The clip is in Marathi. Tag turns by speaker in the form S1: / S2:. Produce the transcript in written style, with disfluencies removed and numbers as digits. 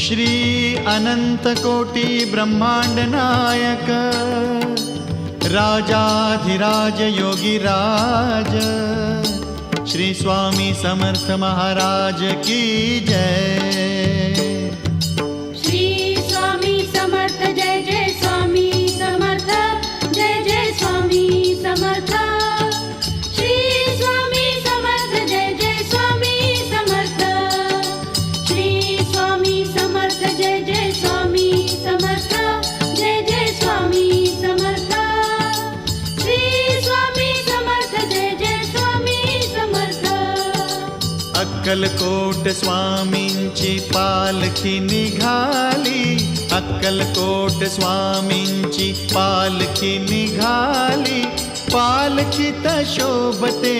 S1: श्री अनंत कोटी ब्रह्मांड नायक राजाधिराज योगीराज श्री स्वामी समर्थ महाराज की जय।
S2: श्री स्वामी समर्थ जय जय स्वामी समर्थ जय जय स्वामी समर्थ। श्री स्वामी समर्थ जय जय स्वामी समर्थ। श्री स्वामी समर्थ जय जय स्वामी समर्थ जय जय स्वामी समर्थ। श्री स्वामी समर्थ जय जय स्वामी समर्थ।
S1: अक्कलकोट स्वामींची पालखी निघाली, अक्कलकोट स्वामींची पालखी निघाली, पालखीत शोभते